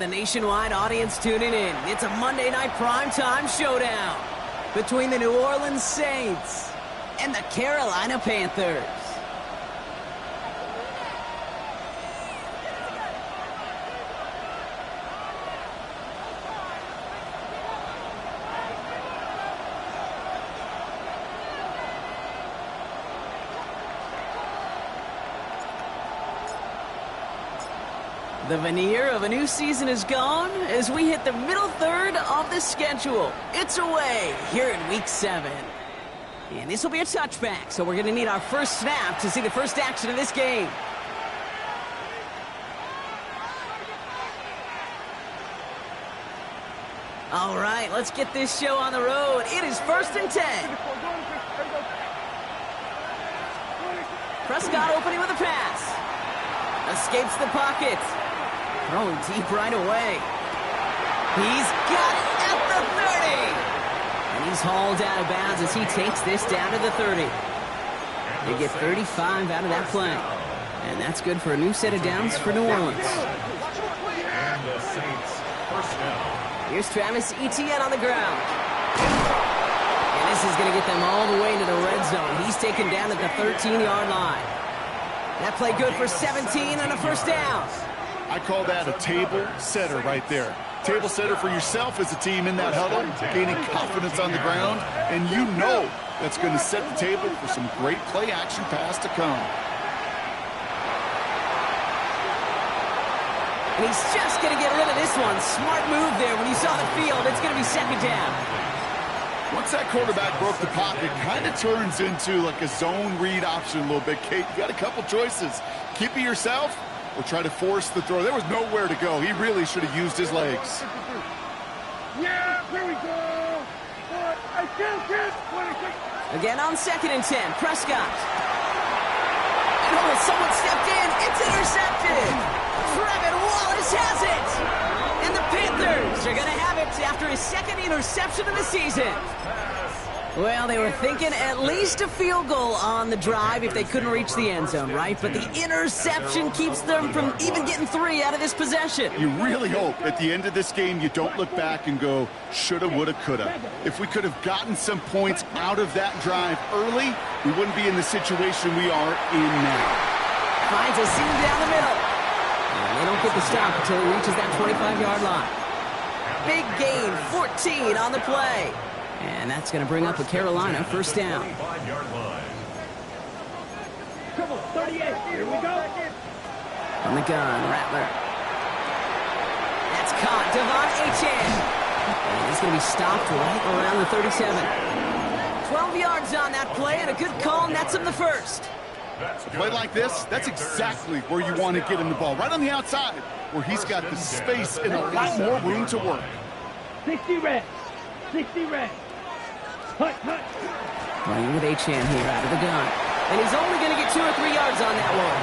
The nationwide audience tuning in. It's a Monday night primetime showdown between the New Orleans Saints and the Carolina Panthers. The veneer of a new season is gone as we hit the middle third of the schedule. It's away here in Week 7. And this will be a touchback, so we're going to need our first snap to see the first action of this game. All right, let's get this show on the road. It is 1st and 10. Prescott opening with a pass. Escapes the pocket. Throwing deep right away. He's got it at the 30. And he's hauled out of bounds as he takes this down to the 30. They get 35 out of that play. And that's good for a new set of downs for New Orleans. And the Saints first down. Here's Travis Etienne on the ground. And this is going to get them all the way into the red zone. He's taken down at the 13-yard line. That play good for 17 and a first down. I call that a table setter right there. Table setter for yourself as a team in that huddle, gaining confidence on the ground, and you know that's going to set the table for some great play action pass to come. And he's just going to get rid of this one. Smart move there. When you saw the field, it's going to be second down. Once that quarterback broke the pocket, kind of turns into like a zone read option a little bit. Kate, you got a couple choices. Keep it yourself or try to force the throw. There was nowhere to go. He really should have used his legs. Yeah, here we go. Again on 2nd and 10, Prescott. And someone stepped in. It's intercepted. Trevin Wallace has it. And the Panthers are going to have it after his second interception of the season. Well, they were thinking at least a field goal on the drive if they couldn't reach the end zone, right? But the interception keeps them from even getting 3 out of this possession. You really hope at the end of this game you don't look back and go, shoulda, woulda, coulda. If we could have gotten some points out of that drive early, we wouldn't be in the situation we are in now. Finds a seam down the middle. And they don't get the stop until he reaches that 25-yard line. Big gain, 14 on the play. And that's going to bring up a Carolina first down. 25-yard line. Come on, 38, here we go. On the gun, Rattler. That's caught, Devon Achane. And he's going to be stopped right around the 37. 12 yards on that play, and a good call nets him the first. A play like this, that's exactly where you want to get him the ball. Right on the outside, where he's got the space and a lot more room to work. 60 red. 60 red. Hut, hut. Playing with Achane here out of the gun. And he's only going to get 2 or 3 yards on that one.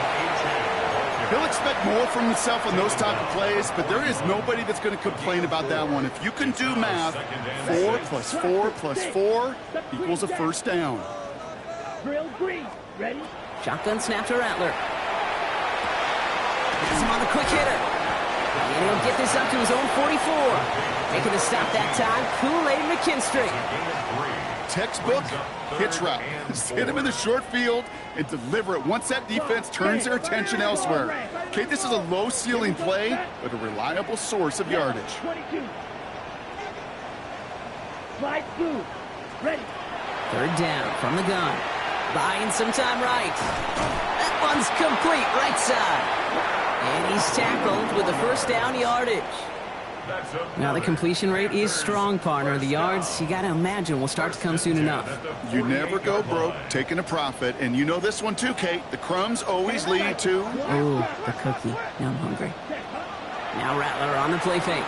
He'll expect more from himself on those type of plays, but there is nobody that's going to complain about that one. If you can do math, 4 plus 4 plus 4 equals a first down. Drill green. Ready? Shotgun snap to Rattler. Has him on the quick hitter. And he'll get this up to his own 44. Making the stop that time, Kool-Aid McKinstry. Textbook hitch route. Just hit him in the short field and deliver it once that defense turns their attention elsewhere. Okay, this is a low ceiling play, but a reliable source of yardage. 22. Slide through. Ready. Third down from the gun. Buying some time right. That one's complete right side. And he's tackled with the first down yardage. Now the completion rate is strong, partner. The yards, you got to imagine, will start to come soon enough. You never go broke taking a profit. And you know this one too, Kate. The crumbs always lead to... Oh, the cookie. Now I'm hungry. Now Rattler on the play fake.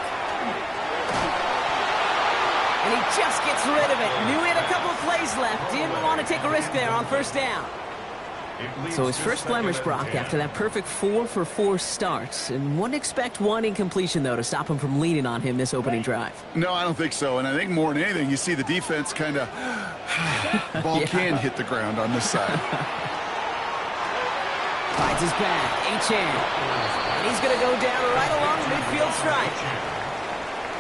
And he just gets rid of it. Knew he had a couple plays left. Didn't want to take a risk there on first down. So his first blemish, Brock, after that perfect 4-for-4 start. And wouldn't expect one incompletion, though, to stop him from leaning on him this opening drive. No, I don't think so. And I think more than anything, you see the defense kind of... ball can hit the ground on this side. Finds his back. H-hand. And he's going to go down right along the midfield stripe.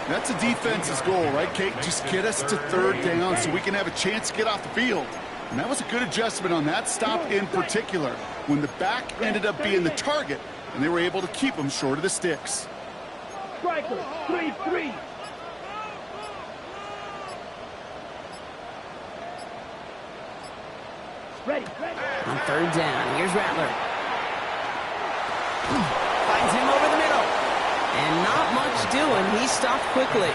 That's a defense's goal, right, Kate? Just get us to third down so we can have a chance to get off the field. And that was a good adjustment on that stop in particular, when the back ended up being the target, and they were able to keep him short of the sticks. Striker, 3-3. Ready. On third down, here's Rattler. Finds him over the middle. And not much doing. He stopped quickly.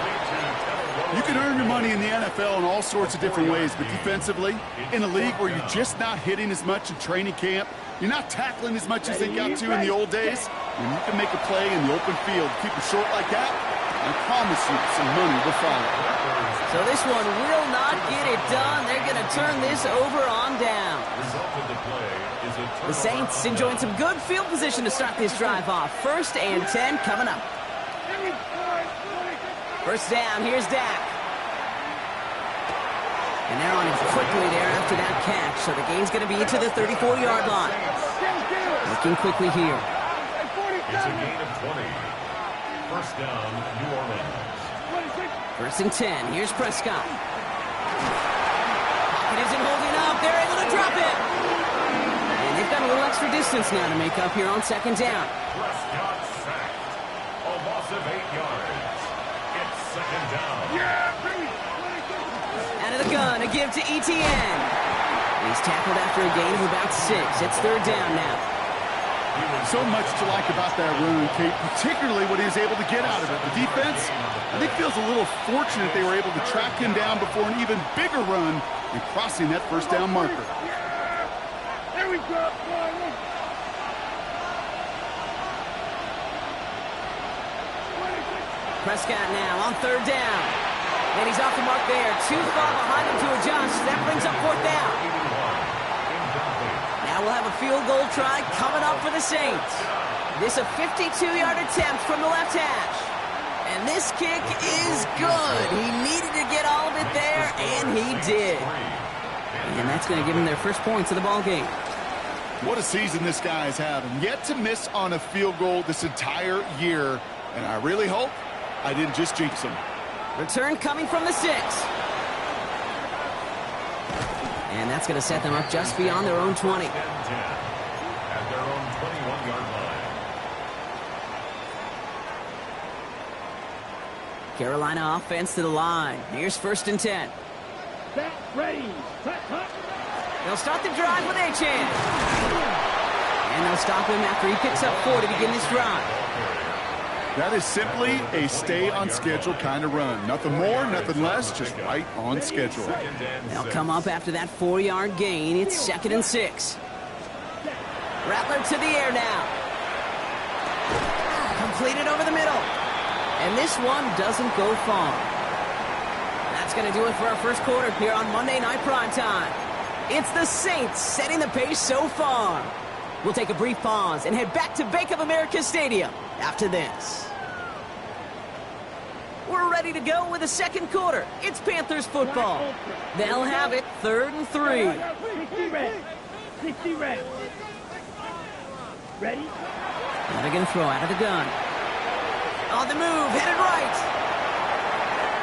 You can earn your money in the NFL in all sorts of different ways, but defensively, in a league where you're just not hitting as much in training camp, you're not tackling as much as they got to in the old days, when you can make a play in the open field, keep it short like that, I promise you some money will follow. So this one will not get it done. They're going to turn this over on down. The Saints enjoying some good field position to start this drive off. 1st and 10 coming up. First down, here's Dak. And they're on him quickly there after that catch. So the game's going to be to the 34-yard line. Looking quickly here. It's a gain of 20. First down, New Orleans. 1st and 10. Here's Prescott. Pocket isn't holding up. They're able to drop it. And they've got a little extra distance now to make up here on 2nd down. Prescott sacked. A loss of 8 yards. It's 2nd down. Out of the gun, a give to Etienne. He's tackled after a gain of about 6. It's 3rd down now. So much to like about that run, Kate, particularly what he was able to get out of it. The defense, I think, feels a little fortunate they were able to track him down before an even bigger run and crossing that 1st down marker. There we go. Prescott now on 3rd down. And he's off the mark there. Too far behind him to adjust. That brings up 4th down. Now we'll have a field goal try coming up for the Saints. This a 52-yard attempt from the left hash. And this kick is good. He needed to get all of it there, and he did. And that's going to give him their first points of the ball game. What a season this guy is having. Yet to miss on a field goal this entire year. And I really hope I didn't just jinx him. Return coming from the 6. And that's going to set them up just beyond their own 20. At their own 21-yard line. Carolina offense to the line. Here's 1st and 10. Set, ready. They'll start the drive with H-hand. And they'll stop him after he picks up 4 to begin this drive. That is simply a stay-on-schedule kind of run. Nothing more, nothing less, just right on schedule. They'll come up after that 4-yard gain. It's 2nd and 6. Rattler to the air now. Completed over the middle. And this one doesn't go far. That's going to do it for our first quarter here on Monday Night Primetime. It's the Saints setting the pace so far. We'll take a brief pause and head back to Bank of America Stadium after this. We're ready to go with the second quarter. It's Panthers football. They'll have it 3rd and 3. 60 red. 60 red. Ready? Now they're going to throw out of the gun. On the move, headed right.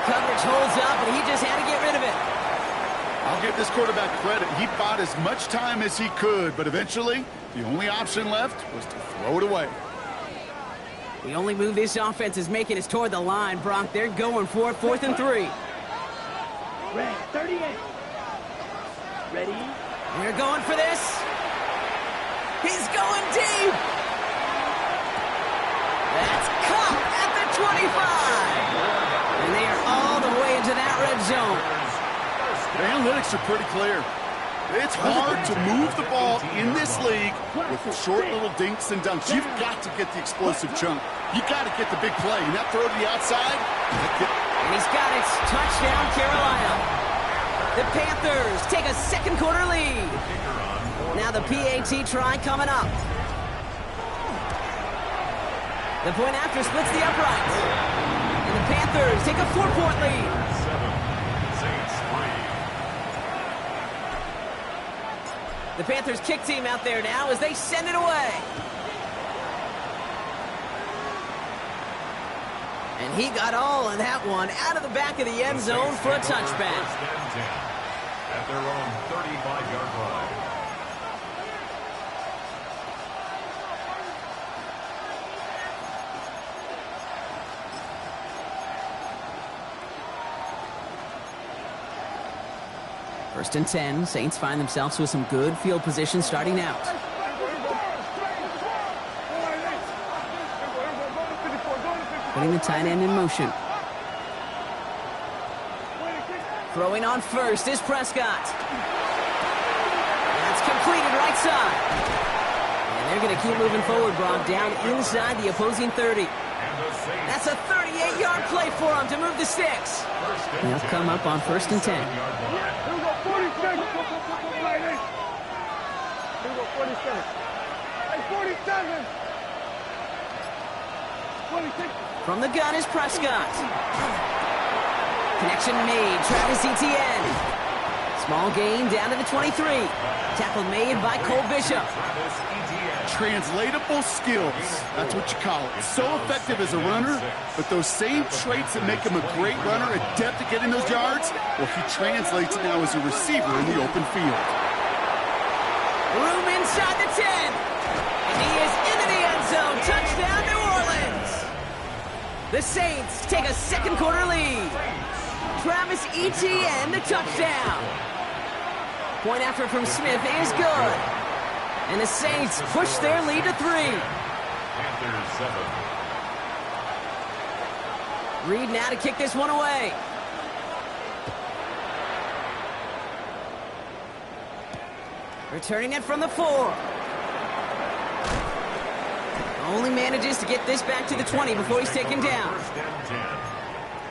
Coverage holds up, and he just had to get rid of it. I'll give this quarterback credit. He bought as much time as he could, but eventually the only option left was to throw it away. The only move this offense is making is toward the line, Brock. They're going for it, 4th and 3. Red, 38. Ready? They're going for this. He's going deep. That's caught at the 25. And they are all the way into that red zone. The analytics are pretty clear. It's hard to move the ball in this league with short little dinks and dunks. You've got to get the explosive chunk. You've got to get the big play. And that throw to the outside. And he's got it. Touchdown, Carolina. The Panthers take a second quarter lead. Now the PAT try coming up. The point after splits the uprights. And the Panthers take a 4-point lead. The Panthers kick team out there now as they send it away. And he got all of that one out of the back of the end zone for a touchback. First and 10 at their own 35-yard line. First and 10, Saints find themselves with some good field position starting out. Putting the tight end in motion. Throwing on first is Prescott. That's completed right side. And they're going to keep moving forward, Brock, down inside the opposing 30. That's a 38-yard play for him to move the sticks. They'll come up on first and 10. From the gun is Prescott. Connection made. Travis Etienne. Small gain down to the 23. Tackle made by Cole Bishop. Translatable skills. That's what you call it. So effective as a runner, but those same traits that make him a great runner, adept at getting those yards, well, he translates it now as a receiver in the open field. Room inside the 10. And he is into the end zone. Touchdown, New Orleans. The Saints take a second quarter lead. Travis Etienne, the touchdown. Point after from Smith is good. And the Saints push their lead to 3. Panthers 7. Reed now to kick this one away. Returning it from the 4. Only manages to get this back to the 20 before he's taken down. First and 10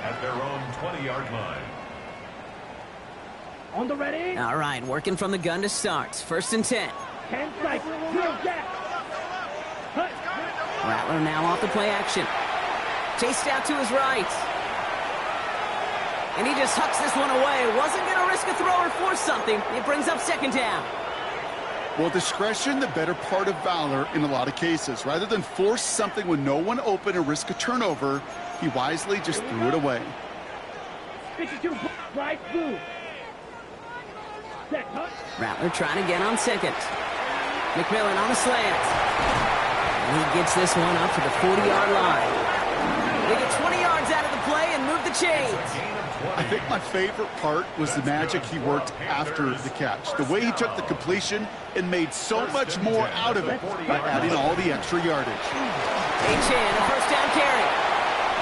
at their own 20-yard line. On the ready. All right, working from the gun to start. First and 10. 10 strike. Zero jack. Cut. Rattler now off the play action. Chased out to his right. And he just hucks this one away. Wasn't going to risk a throw or force something. It brings up second down. Well, discretion, the better part of valor in a lot of cases. Rather than force something with no one open and risk a turnover, he wisely just threw it away. 52 right blue. Set, cut. Rattler trying again on second. McMillan on the slant. And he gets this one up to the 40-yard line. They get 20 yards out of the play and move the chains. I think my favorite part was the magic he worked after the catch. The way he took the completion and made so much more out of it by adding all the extra yardage. Achane, a first down carry.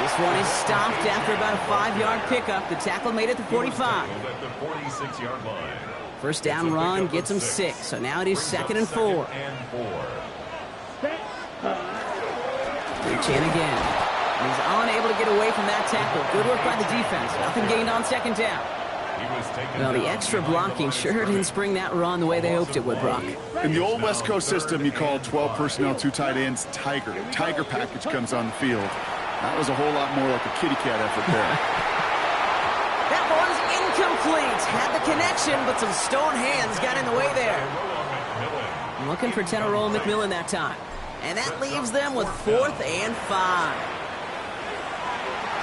This one is stopped after about a 5-yard pickup. The tackle made it to 45. At the 46-yard line. First down run gets him 6. So now it is second and 4. Set. Achane again. He's unable to get away from that tackle. Good work by the defense. Nothing gained on second down. Well, the extra blocking sure didn't spring that run the way they hoped it would, Brock. In the old West Coast system, you call 12 personnel, 2 tight ends, Tiger. Tiger package comes on the field. That was a whole lot more like a kitty cat effort there. That one's incomplete. Had the connection, but some stone hands got in the way there. Looking for Tenarola McMillan that time. And that leaves them with 4th and 5.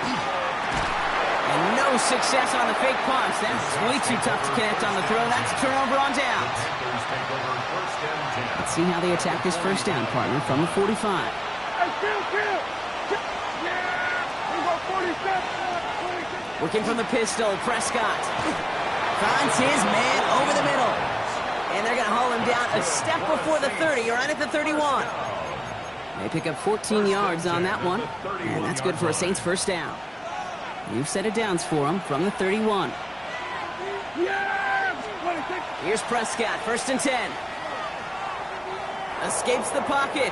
And no success on the fake punch. That's way too tough to connect on the throw. That's a turnover on downs. Let's see how they attack this first down, partner, from the 45. Working from the pistol, Prescott finds his man over the middle. And they're going to haul him down a step before the 30, right at the 31. They pick up 14 yards on that one, and that's good for a Saints first down. You've set it downs for him from the 31. Here's Prescott, first and 10. Escapes the pocket.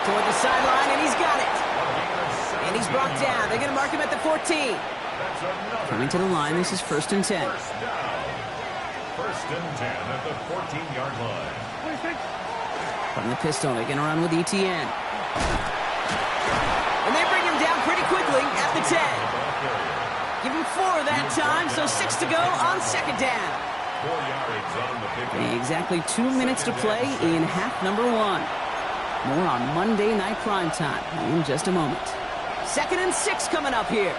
Toward the sideline, and he's got it. And he's brought down. They're going to mark him at the 14. Coming to the line, this is first and 10. First and 10 at the 14-yard line. From the pistol, they're going to run with Etienne. And they bring him down pretty quickly at the 10. Give him 4 that time, so 6 to go on second down. 4 yards on the pickup. Exactly 2 minutes to play in half number 1. More on Monday Night Primetime in just a moment. 2nd and 6 coming up here.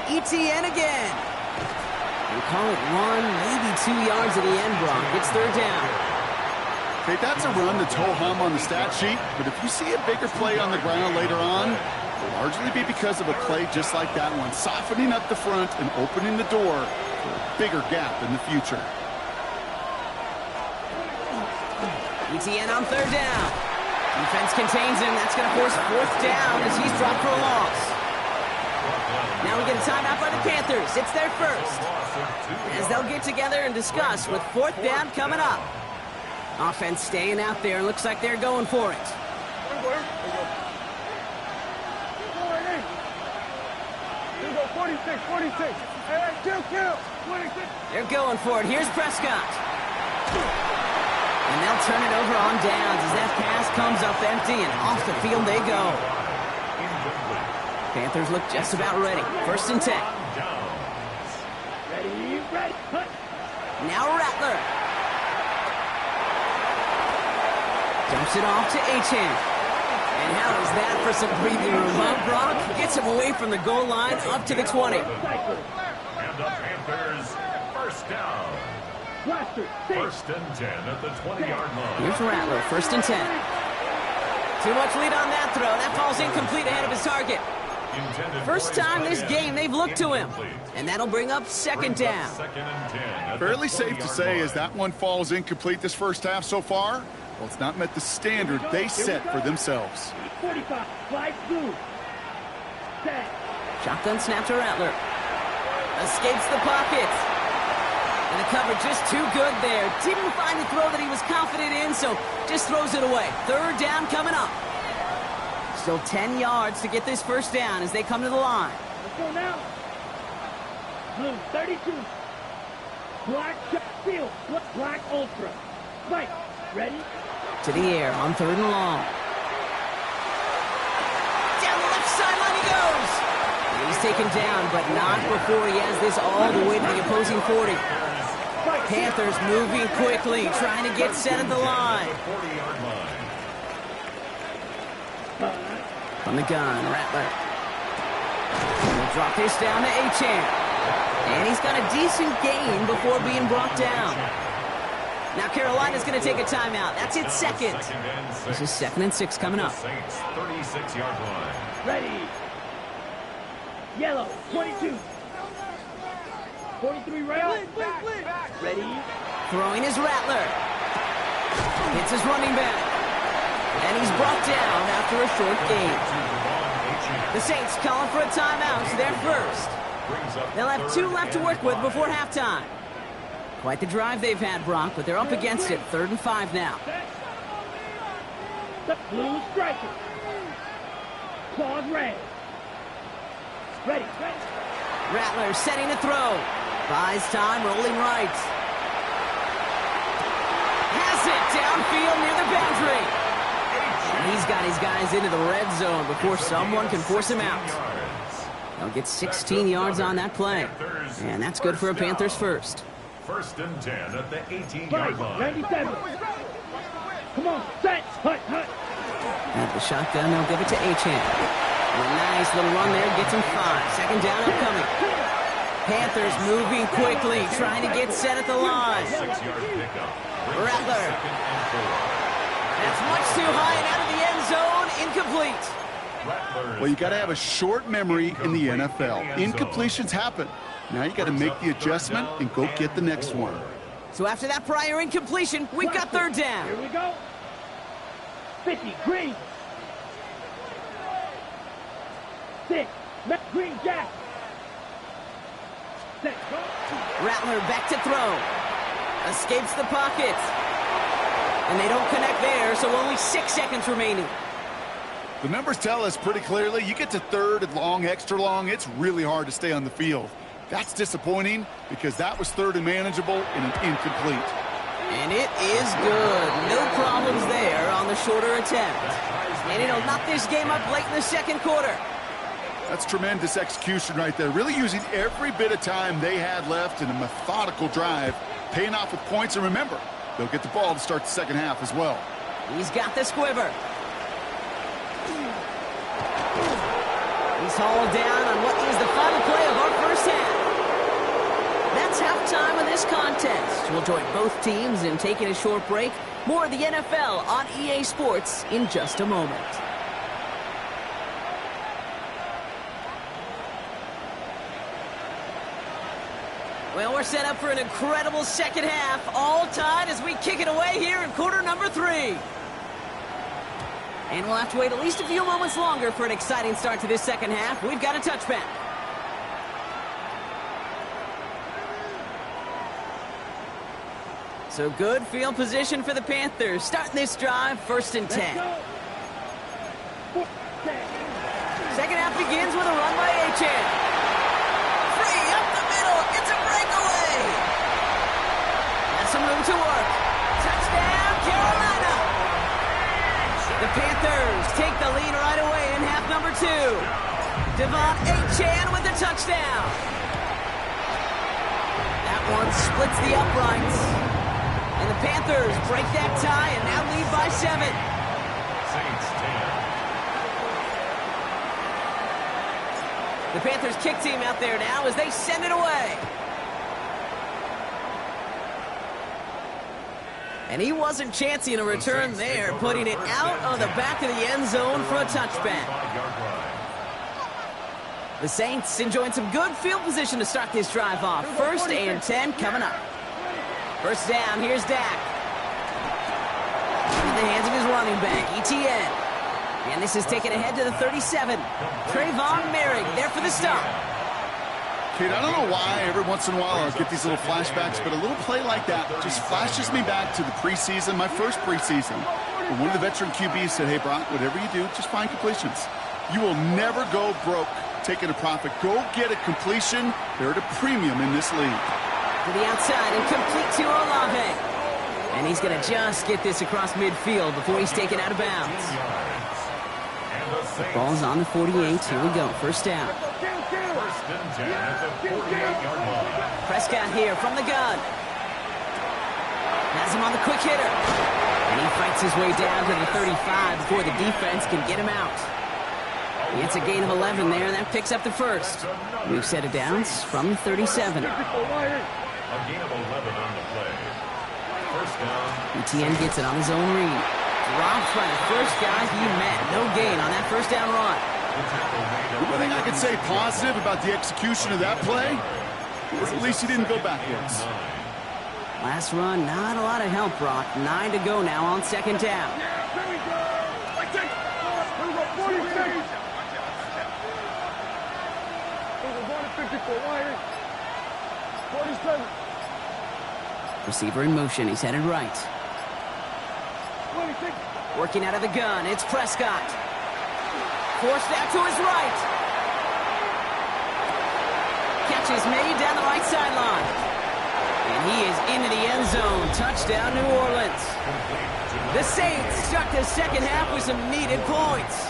ETN again. We call it 1, maybe 2 yards at the end, Brock. It's 3rd down. Okay, that's a run that's ho-hum on the stat sheet, but if you see a bigger play on the ground later on, it'll largely be because of a play just like that one, softening up the front and opening the door for a bigger gap in the future. ETN on 3rd down. Defense contains him. That's going to force 4th down as he's dropped for a loss. Now we get a timeout by the Panthers. It's their first. As they'll get together and discuss with 4th down coming up. Offense staying out there. Looks like they're going for it. They're going for it. Here's Prescott. And they'll turn it over on downs as that pass comes up empty, and off the field they go. Panthers look just about ready. 1st and 10. Ready. Now Rattler. Dumps it off to Achane. And how is that for some breathing room, huh, Brock? Gets him away from the goal line up to the 20. And the Panthers, 1st down. 1st and 10 at the 20-yard line. Here's Rattler, 1st and 10. Too much lead on that throw. That falls incomplete ahead of his target. First time this game they've looked to him. And that'll bring up 2nd down. Fairly safe to say as that one falls incomplete this first half so far, well, it's not met the standard they set for themselves. 45, fly through. Set. Shotgun snap to Rattler. Escapes the pocket. And the cover just too good there. Didn't find the throw that he was confident in, so just throws it away. 3rd down coming up. Still 10 yards to get this 1st down as they come to the line. Let's go now. Blue 32. Black field. Black ultra. Fight. Ready? To the air on 3rd and long. Down the left sideline he goes. He's taken down, but not before he has this all the way to the opposing 40. Panthers moving quickly, trying to get set at the line. From the gun, Rattler. He'll drop this down to Achane. And he's got a decent gain before being brought down. Now Carolina's going to take a timeout. That's its 2nd. This is 2nd and 6 coming up. 36-yard line. Ready. Yellow, 22. 43 right. Ready. Throwing his Rattler. Hits his running back. And he's brought down after a short gain. The Saints calling for a timeout. It's their first. They'll have 2 left to work with before halftime. Quite the drive they've had, Brock, but they're up against it. 3rd and 5 now. The blue striker. Claws red. Ready. Rattler setting to throw. Buys time, rolling right. Has it downfield near the boundary. And he's got his guys into the red zone before someone can force him out. They'll get 16 yards on that play. And that's good for a Panthers first. 1st and 10 at the 18-yard line. 97. Come on, set. Hut. At the shotgun, they'll give it to Achane. A nice little run there, gets him 5. 2nd down upcoming. Panthers moving quickly, trying to get set at the line. 6-yard pickup. Rattler. That's much too high and out of the end zone. Incomplete. Well, you got to have a short memory in the NFL. Incompletions happen. Now you got to make the adjustment and go get the next one. So after that prior incompletion, we've got 3rd down. Here we go. 50, green. 6, green jack. Set, go. Rattler back to throw. Escapes the pocket. And they don't connect there, so only 6 seconds remaining. The numbers tell us pretty clearly, you get to 3rd and long, extra long, it's really hard to stay on the field. That's disappointing because that was 3rd and manageable and an incomplete. And it is good. No problems there on the shorter attempt. And it'll knock this game up late in the 2nd quarter. That's tremendous execution right there. Really using every bit of time they had left in a methodical drive, paying off with points. And remember, they'll get the ball to start the second half as well. He's got the squiver. He's hauled down on what is the final play of our first half. That's halftime of this contest. We'll join both teams in taking a short break. More of the NFL on EA Sports in just a moment. Well, we're set up for an incredible second half. All tied as we kick it away here in quarter number 3. And we'll have to wait at least a few moments longer for an exciting start to this second half. We've got a touchback. So good field position for the Panthers. Starting this drive, 1st and 10. Second half begins with a run by Achan. Free up the middle. It's a breakaway. Has some room to work. Touchdown, Carolina. The Panthers take the lead right away in half number 2. Devon Achan with the touchdown. That one splits the uprights. And the Panthers break that tie and now lead by 7. Saints 10. The Panthers kick team out there now as they send it away. And he wasn't chancing a return there, putting it out of the back of the end zone for a touchback. The Saints enjoying some good field position to start this drive off. 1st and 10 coming up. First down, here's Dak. In the hands of his running back, ETN. And this is taken ahead to the 37. Trayvon Merrick there for the stop. Kate, I don't know why every once in a while I'll get these little flashbacks, but a little play like that just flashes me back to the preseason, my first preseason. When one of the veteran QBs said, hey, Brock, whatever you do, just find completions. You will never go broke taking a profit. Go get a completion. They're at a premium in this league. To the outside and complete to Olave. And he's going to just get this across midfield before he's taken out of bounds. The ball's on the 48. Here we go. First down. 1st and 10 at the 48-yard line. Prescott here from the gun. Has him on the quick hitter. And he fights his way down to the 35 before the defense can get him out. It's a gain of 11 there, and that picks up the first. New set of downs from the 37. A gain of 11 on the play. First down. ETN gets it on his own read. Dropped by the first guy he met. No gain on that first down run. One thing I could say positive about the execution of that play is at least he didn't go backwards. Last run, not a lot of help, Brock. 9 to go now on 2nd down. Receiver in motion. He's headed right. Working out of the gun. It's Prescott. Forced out to his right. Catch is made down the right sideline. And he is into the end zone. Touchdown, New Orleans. The Saints start the second half with some needed points.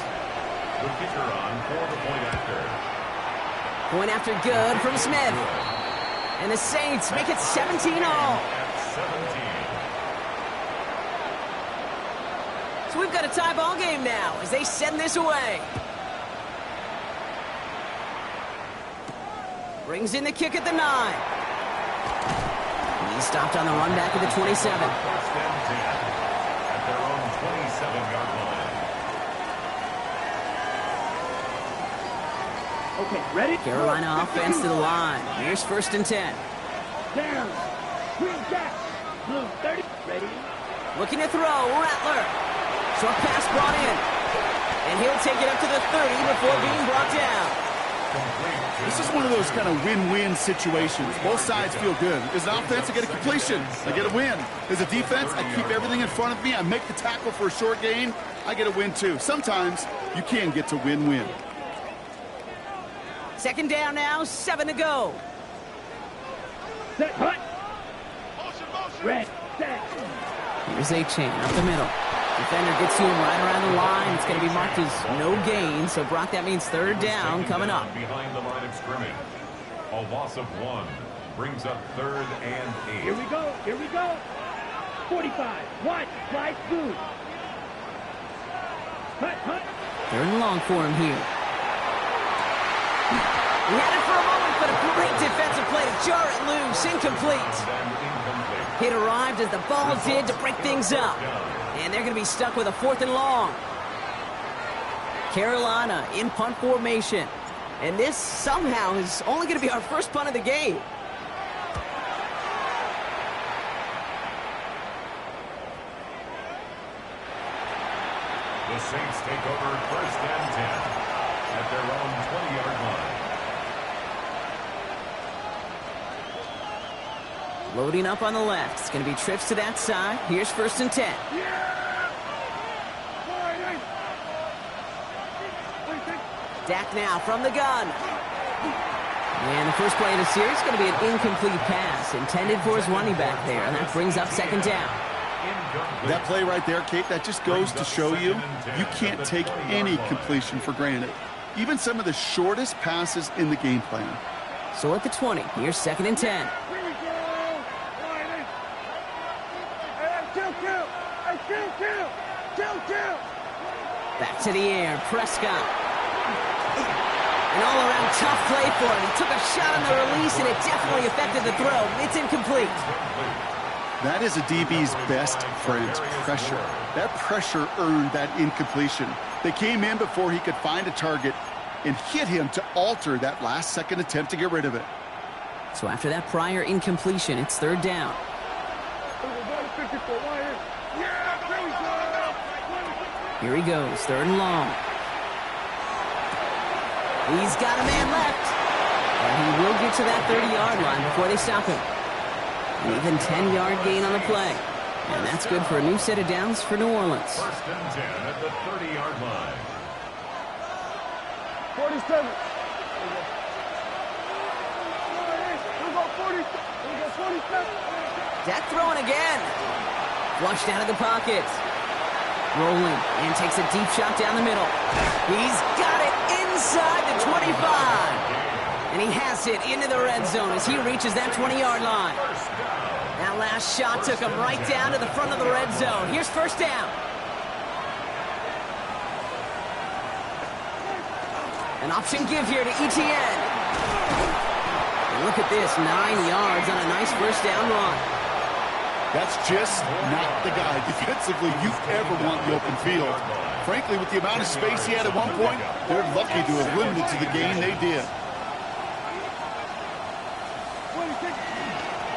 The kicker on for the point after. Point after good from Smith. And the Saints make it 17-all. 17. So we've got a tie ball game now as they send this away. Brings in the kick at the 9. He's stopped on the run back at the 27. 1st and 10 at their own 27-yard line. Okay, ready? Carolina offense to the line. Here's 1st and 10. Down. Green jack. Blue 30. Ready? Looking to throw. Rattler. Short pass brought in. And he'll take it up to the 30 before being brought down. This is one of those kind of win-win situations. Both sides feel good. As an offense, I get a completion. I get a win. As a defense, I keep everything in front of me. I make the tackle for a short gain. I get a win, too. Sometimes you can get to win-win. 2nd down now, 7 to go. Set. Hut. Red. Set. Here's Achan up the middle. Defender gets to him right around the line. It's going to be marked as no gain. So, Brock, that means third down coming up. Behind the line of scrimmage. A loss of 1 brings up 3rd and 8. Here we go. Here we go. 45. Watch. Slide through. Hut, hut. 3rd and long for him here. He had it for a moment, but a great defensive play to jar it loose. Incomplete. It arrived as the ball did to break things up. And they're going to be stuck with a 4th and long. Carolina in punt formation. And this somehow is only going to be our first punt of the game. The Saints take over 1st and 10 at their own 20-yard line. Loading up on the left. It's going to be trips to that side. Here's 1st and 10. Dak now from the gun. And the first play of the series is going to be an incomplete pass intended for his running back there. And that brings up 2nd down. That play right there, Kate, that just goes to show you can't take any completion for granted. Even some of the shortest passes in the game plan. So at the 20, here's 2nd and 10. Back to the air, Prescott. An all-around tough play for him. He took a shot on the release, and it definitely affected the throw. It's incomplete. That is a DB's best friend, pressure. That pressure earned that incompletion. They came in before he could find a target and hit him to alter that last-second attempt to get rid of it. So after that prior incompletion, it's 3rd down. Here he goes, 3rd and long. He's got a man left. And he will get to that 30-yard line before they stop him. An even 10-yard gain on the play. And that's good for a new set of downs for New Orleans. 1st and 10 at the 30-yard line. 47. Dak throwing again. Flushed out of the pocket. Rolling and takes a deep shot down the middle. He's got it inside the 25. And he has it into the red zone as he reaches that 20-yard line. That last shot took him right down to the front of the red zone. Here's 1st down. An option give here to Etienne. And look at this, 9 yards on a nice 1st down run. That's just not the guy defensively you ever want in the open field. Frankly, with the amount of space he had at one point, they're lucky to have limited to the gain they did.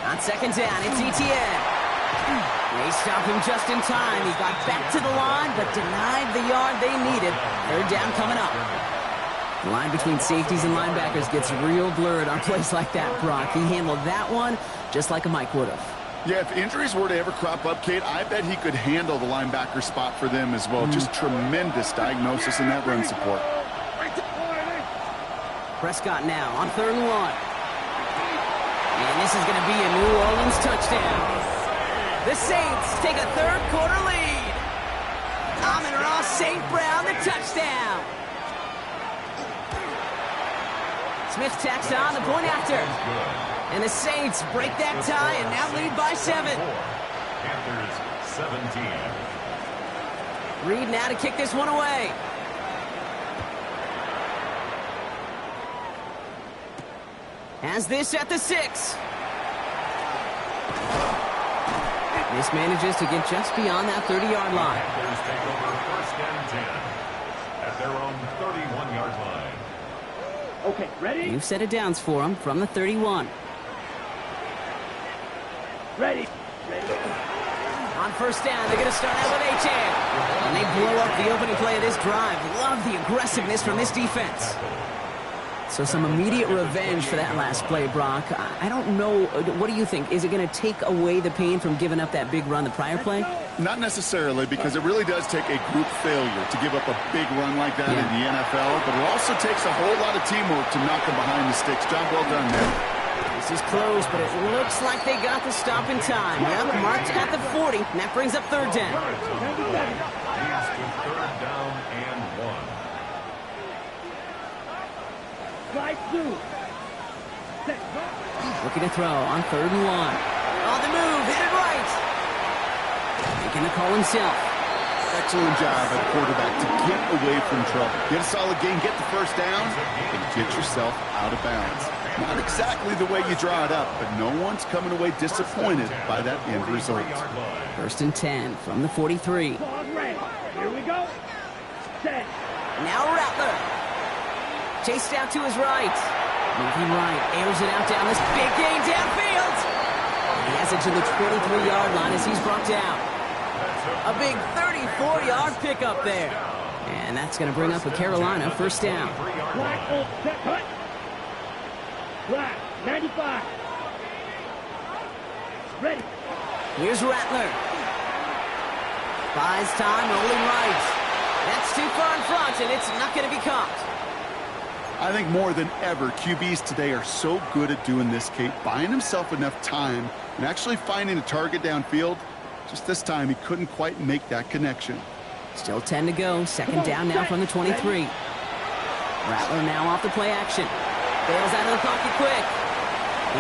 On 2nd down, it's Etienne. They stop him just in time. He got back to the line, but denied the yard they needed. 3rd down coming up. The line between safeties and linebackers gets real blurred on plays like that, Brock. He handled that one just like a Mike would have. Yeah, if injuries were to ever crop up, Kate, I bet he could handle the linebacker spot for them as well. Just tremendous diagnosis in that run support. Prescott now on 3rd and 1. And this is going to be a New Orleans touchdown. The Saints take a 3rd quarter lead. Amon-Ra St. Brown, the touchdown. Smith tacks on the point after. And the Saints break that tie and now lead by 7. Panthers 17. Reed now to kick this one away. Has this at the 6. This manages to get just beyond that 30-yard line. Panthers take over 1st and 10 at their own 31-yard line. Okay, ready? New set of downs for him from the 31. Ready. On 1st down, they're going to start out with Etienne. And they blow up the opening play of this drive. Love the aggressiveness from this defense. So some immediate revenge for that last play, Brock. I don't know. What do you think? Is it going to take away the pain from giving up that big run the prior play? Not necessarily, because it really does take a group failure to give up a big run like that in the NFL. But it also takes a whole lot of teamwork to knock them behind the sticks. Job well done there. This is close, but it looks like they got the stop in time. Yep, Mark's got the 40, and that brings up third down. Leads to third down and 1. Slide through. Looking to throw on 3rd and 1. On the move, hit it right. Making the call himself. Excellent job by the quarterback to get away from trouble. Get a solid gain, get the first down, and get yourself out of bounds. Not exactly the way you draw it up, but no one's coming away disappointed by that end result. 1st and 10 from the 43. Ball ready. Here we go. Set. Now Rattler. Chased out to his right. Moving right, airs it out down this big gain downfield. He has it to the 23-yard line as he's brought down. A big 34-yard pickup there. And that's going to bring up a Carolina first down. Black on set cut. Black, 95. Ready. Here's Rattler. Buys time, rolling right. That's too far in front, and it's not going to be caught. I think more than ever, QBs today are so good at doing this, Kate, buying himself enough time and actually finding a target downfield. Just this time, he couldn't quite make that connection. Still 10 to go. 2nd down now from the 23. Rattler now off the play action. Bails out of the pocket quick.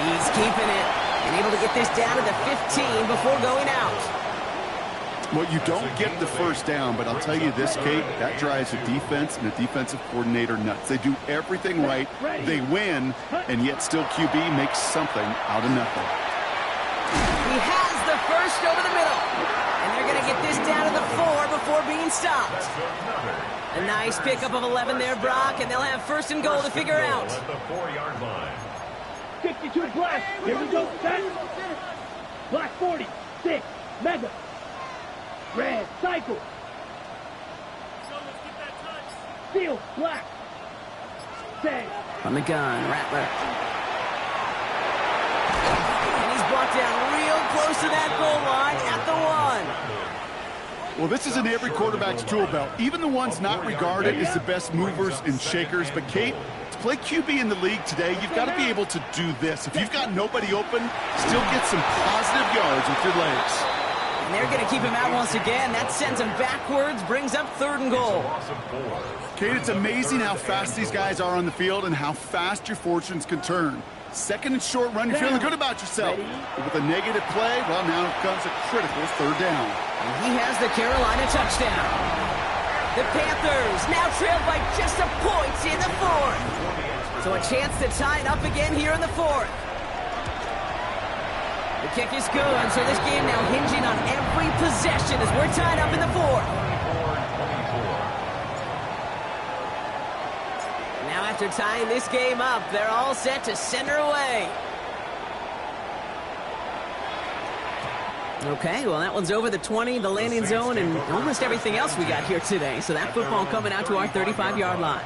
He's keeping it and able to get this down to the 15 before going out. Well, you don't get the first down, but I'll tell you this, Kate, that drives a defense and a defensive coordinator nuts. They do everything right, they win, and yet still QB makes something out of nothing. He has the first over the middle, and they're going to get this down to the 4 before being stopped. A nice pickup of 11 there, Brock, and they'll have 1st and goal to figure out. At the 4-yard line. 52 black. Here we go. Set. Black 40. 6. Mega. Red. Cycle. Steel. Black. Set. From the gun, Rattler. And he's brought down real close to that goal line at the 1. Well, this is in every quarterback's tool belt, even the ones not regarded as the best movers and shakers. But, Kate, to play QB in the league today, you've got to be able to do this. If you've got nobody open, still get some positive yards with your legs. And they're going to keep him out once again. That sends him backwards, brings up 3rd and goal. Kate, it's amazing how fast these guys are on the field and how fast your fortunes can turn. 2nd and short run, you're feeling good about yourself. But with a negative play, well, now comes a critical 3rd down. And he has the Carolina touchdown. The Panthers now trailed by just a point in the 4th. So a chance to tie it up again here in the 4th. The kick is good, so this game now hinging on every possession as we're tied up in the 4th. Now after tying this game up, they're all set to send her away. Okay, well, that one's over the 20, the landing zone, and almost everything else we got here today. So that football coming out to our 35-yard line.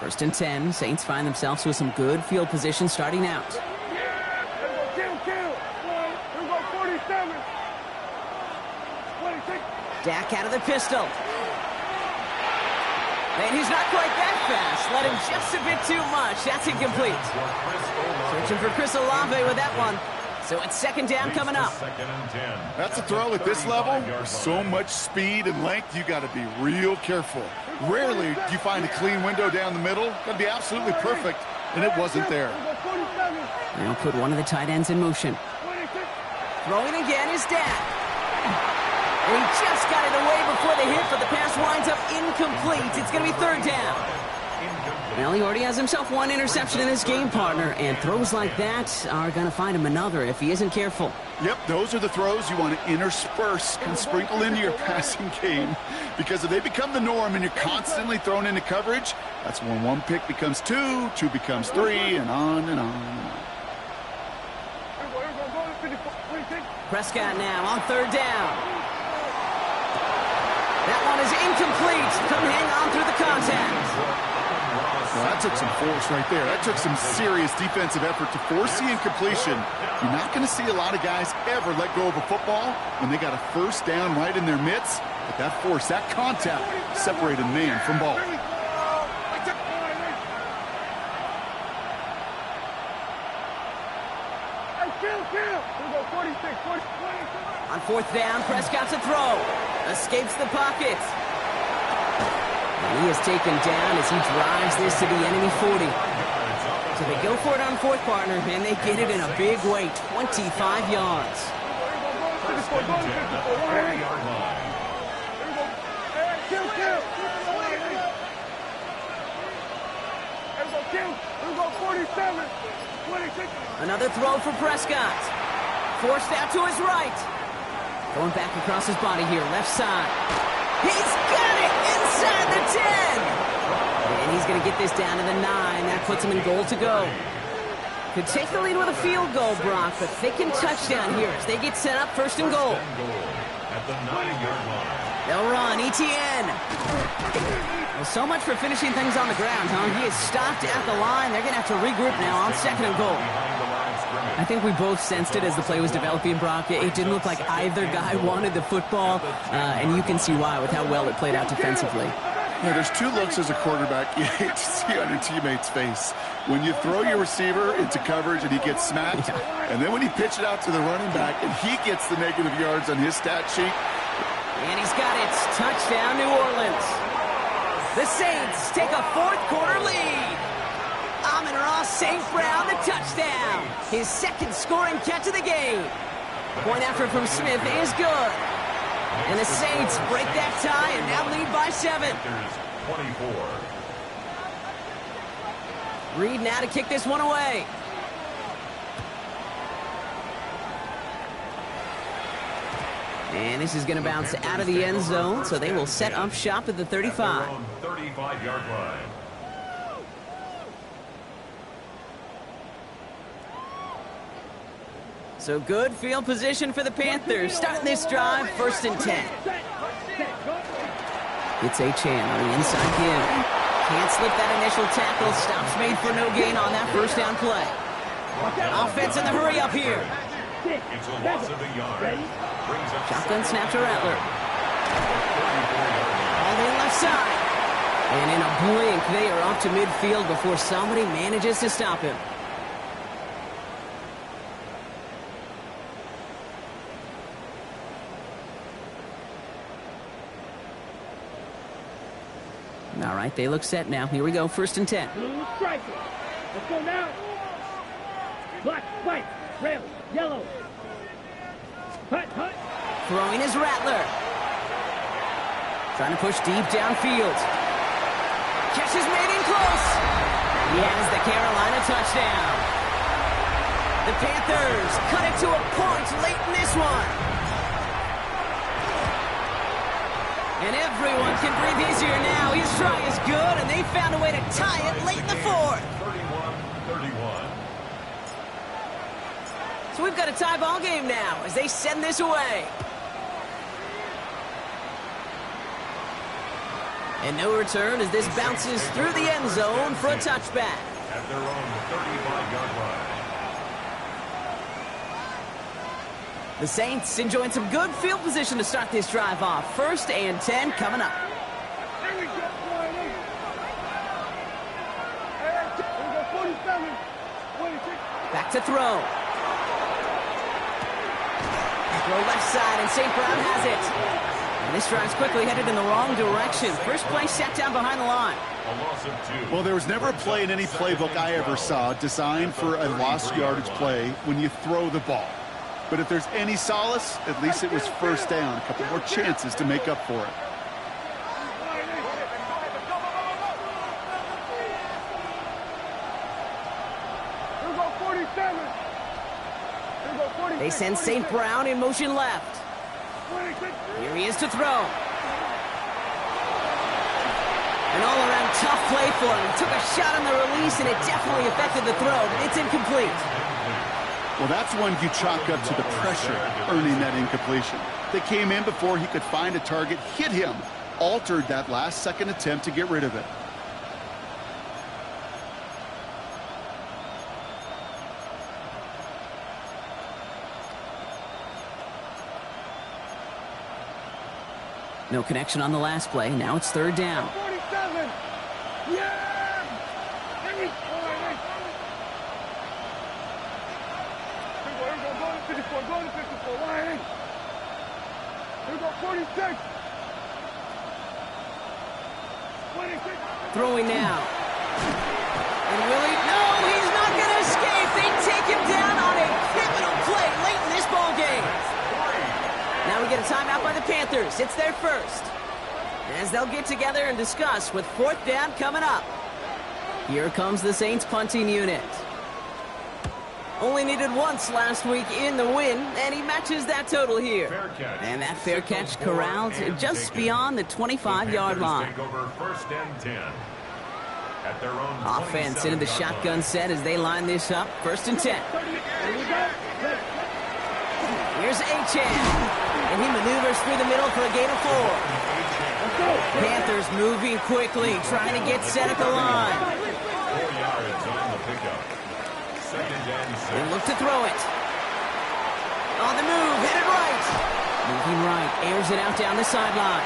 First and 10, Saints find themselves with some good field position starting out. Dak out of the pistol. And he's not quite that fast. Let him just a bit too much. That's incomplete. Searching for Chris Olave with that one. So it's 2nd down coming up. That's a throw at this level. With so much speed and length, you got to be real careful. Rarely do you find a clean window down the middle. Got to be absolutely perfect, and it wasn't there. Now put one of the tight ends in motion. Throwing again is Dak. And he just got it away before the hit, but the pass winds up incomplete. It's going to be 3rd down. Well, he already has himself one interception in this game, partner, and throws like that are going to find him another if he isn't careful. Yep, those are the throws you want to intersperse and sprinkle into your passing game, because if they become the norm and you're constantly thrown into coverage, that's when one pick becomes 2, 2 becomes 3, and on and on and on. Prescott now on 3rd down. That one is incomplete. Couldn't hang on through the contact. Well, that took some force right there. That took some serious defensive effort to force the incompletion. You're not going to see a lot of guys ever let go of a football when they got a 1st down right in their midst. But that force, that contact, separated man from ball. 4th down, Prescott to throw. Escapes the pocket. And he is taken down as he drives this to the enemy 40. So they go for it on 4th, partner, and they get it in a big way, 25 yards. First and 10 at the 40-yard line. Another throw for Prescott. Forced out to his right. Going back across his body here, left side. He's got it inside the 10. And he's going to get this down to the 9. That puts him in goal to go. Could take the lead with a field goal, Brock, but they can touchdown here as they get set up 1st and goal. At the 9-yard line. They'll run, ETN. Well, so much for finishing things on the ground, huh? He is stopped at the line. They're going to have to regroup now on 2nd and goal. I think we both sensed it as the play was developing, Brock. It didn't look like either guy wanted the football, and you can see why with how well it played out defensively. Yeah, there's 2 looks as a quarterback you hate to see on your teammate's face. When you throw your receiver into coverage and he gets smacked, and then when you pitch it out to the running back and he gets the negative yards on his stat sheet. And he's got it. Touchdown, New Orleans. The Saints take a 4th quarter lead. Amon-Ra St. Brown, the touchdown. His 2nd scoring catch of the game. Point after from Smith is good. And the Saints break that tie and now lead by 7. 24. Reed now to kick this one away. And this is going to bounce out of the end zone, so they will set up shop at the 35. 35-yard line. So good field position for the Panthers. Starting this drive, 1st and 10. It's Achane on the inside give. Can't slip that initial tackle. Stops made for no gain on that 1st down play. Offense in the hurry up here. It's a loss of a yard. Shotgun snap to Rattler. All the left side. And in a blink, they are off to midfield before somebody manages to stop him. All right, they look set now. Here we go, 1st and 10. Blue striker. Let's go now. Black, white, red, yellow. Hut, hut. Throwing is Rattler. Trying to push deep downfield. Catch is made in close. He has the Carolina touchdown. The Panthers cut it to a point late in this one. And everyone can breathe easier now. His try is good, and they found a way to tie it late in the 4th. 31-31. So we've got a tie ball game now as they send this away. And no return as this bounces through the end zone for a touchback. At their own 35-yard line. The Saints enjoying some good field position to start this drive off. 1st and 10 coming up. Back to throw. Throw left side, and St. Brown has it. And this drive's quickly headed in the wrong direction. First play sat down behind the line. A loss of 2. Well, there was never a play in any playbook I ever saw designed for a lost yardage play when you throw the ball. But if there's any solace, at least it was 1st down. A couple more chances to make up for it. They send St. Brown in motion left. Here he is to throw. An all-around tough play for him. He took a shot on the release, and it definitely affected the throw, but it's incomplete. Well, that's one you chalk up to the pressure earning that incompletion. They came in before he could find a target, hit him, altered that last-second attempt to get rid of it. No connection on the last play. Now it's 3rd down. 47. Yeah! Here go 46. 26. Throwing now. And will he? No, he's not going to escape. They take him down on a pivotal play late in this ball game. Now we get a timeout by the Panthers. It's their first. As they'll get together and discuss with fourth down coming up. Here comes the Saints punting unit. Only needed once last week in the win, and he matches that total here. And that fair catch corralled just beyond the 25-yard line. First and 10. At their own Offense into the shotgun set as they line this up. First and 10. Here's Achan. And he maneuvers through the middle for a gain of 4. Panthers moving quickly, trying to get set at the line. 4 yards on the pickup. Second and 6. They look to throw it. On the move, hit it right. Moving right, airs it out down the sideline.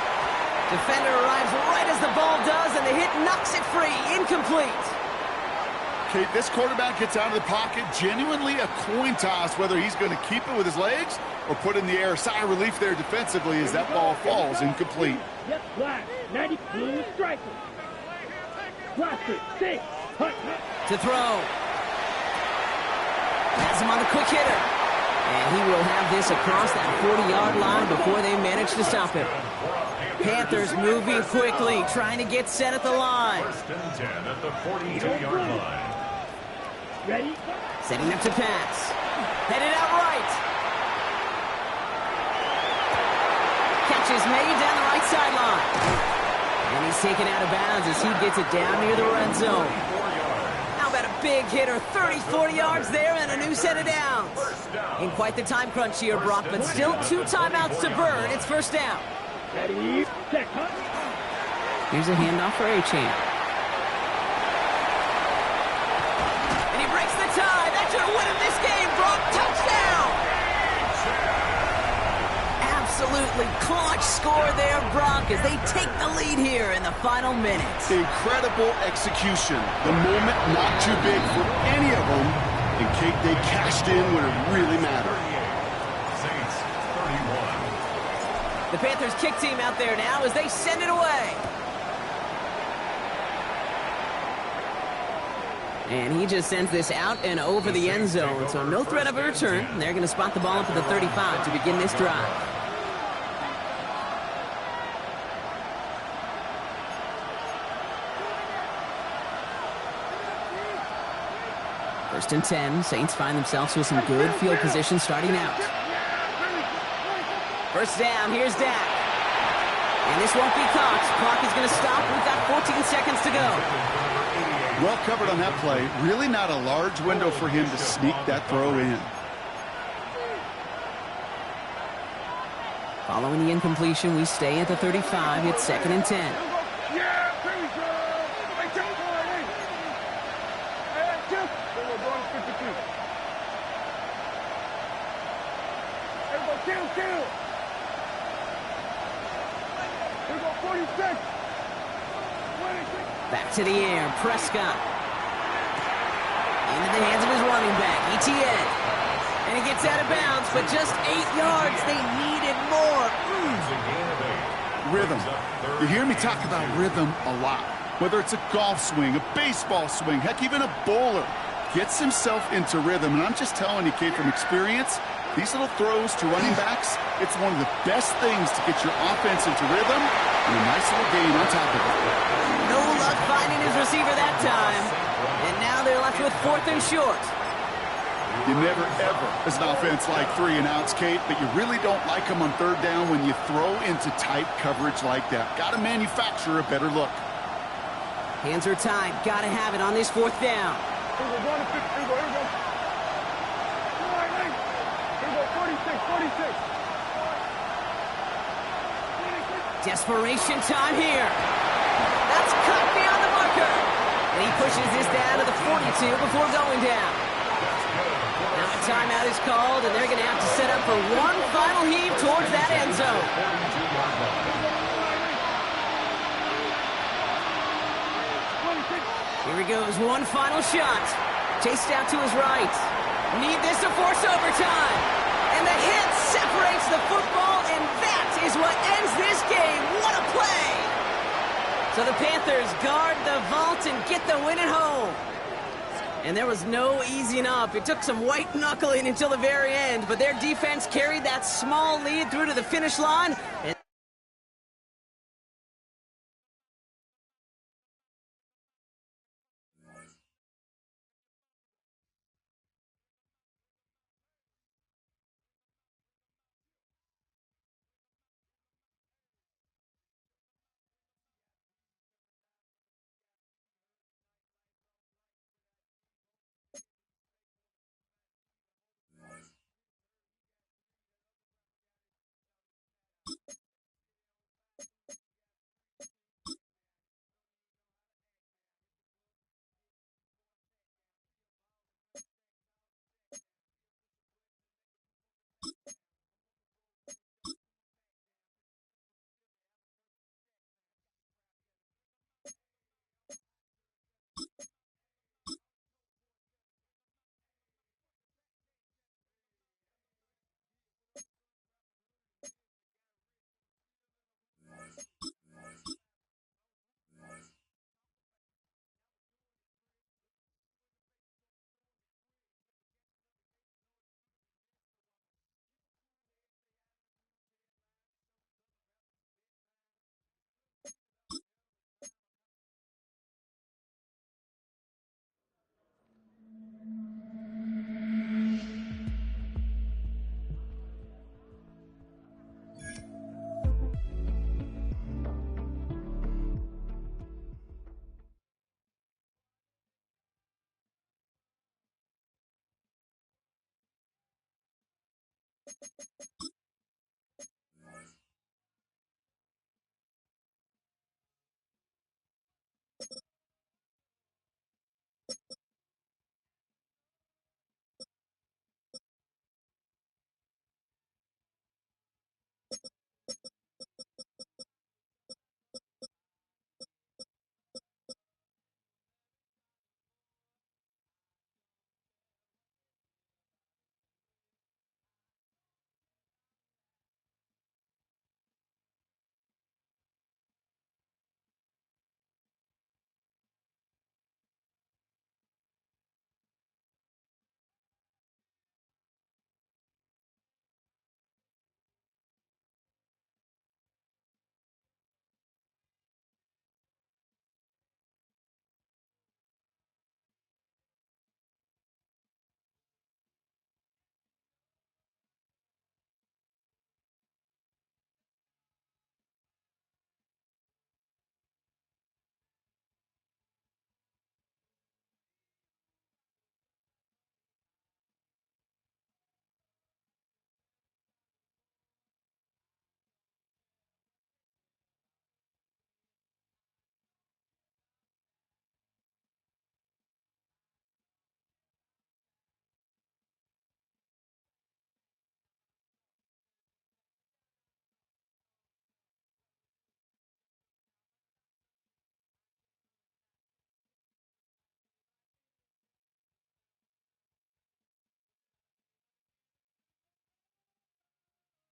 Defender arrives right as the ball does, and the hit knocks it free. Incomplete. Kate, this quarterback gets out of the pocket, genuinely a coin toss whether he's going to keep it with his legs or put in the air. Sigh of relief there defensively as that ball falls incomplete. Yep, black. 90 blue striker. Blaster, 6. To throw. Has him on the quick hitter. And he will have this across that 40-yard line before they manage to stop him. Panthers moving quickly, trying to get set at the line. First and 10 at the 42-yard line. Ready? Setting up to pass. Headed out right. Catch is made down the right sideline. And he's taken out of bounds as he gets it down near the red zone. How about a big hitter, 30, 40 yards there and a new set of downs. In quite the time crunch here, Brock, but still 2 timeouts to burn. It's first down. Ready? Set. Here's a handoff for Achan. And he breaks the tie. That should win him this game, Brock. Touchdown! Absolutely clutch score there, Brock, as they take the lead here in the final minutes. Incredible execution. The moment not too big for any of them. And Kate, they cashed in when it really mattered. Saints 31. The Panthers kick team out there now as they send it away. And he just sends this out and over the end zone, so no threat of a return. They're going to spot the ball up at the 35 to begin this drive. First and 10, Saints find themselves with some good field position starting out. First down, here's Dak. And this won't be caught. Clock is going to stop. We've got 14 seconds to go. Well covered on that play. Really not a large window for him to sneak that throw in. Following the incompletion, we stay at the 35. It's second and 10. Back to the air, Prescott. Into the hands of his running back, Etienne. And he gets out of bounds, but just 8 yards. They needed more. Rhythm. You hear me talk about rhythm a lot. Whether it's a golf swing, a baseball swing, heck, even a bowler. Gets himself into rhythm. And I'm just telling you, Kate, from experience, these little throws to running backs, it's one of the best things to get your offense into rhythm and a nice little gain on top of it. No luck finding his receiver that time. And now they're left with 4th and short. You never, ever, as an offense, like 3 and outs, Kate, but you really don't like them on 3rd down when you throw into tight coverage like that. Got to manufacture a better look. Hands are tied. Got to have it on this 4th down. Here we go. Here we go, 46. Desperation time here. That's cut beyond the marker. And he pushes this down to the 42 before going down. Now a timeout is called, and they're going to have to set up for one final heave towards that end zone. Here he goes, one final shot. Chased out to his right. Need this to force overtime. And the hit separates the football, and that is So the Panthers guard the vault and get the win at home. And there was no easing up. It took some white knuckling until the very end, but their defense carried that small lead through to the finish line. And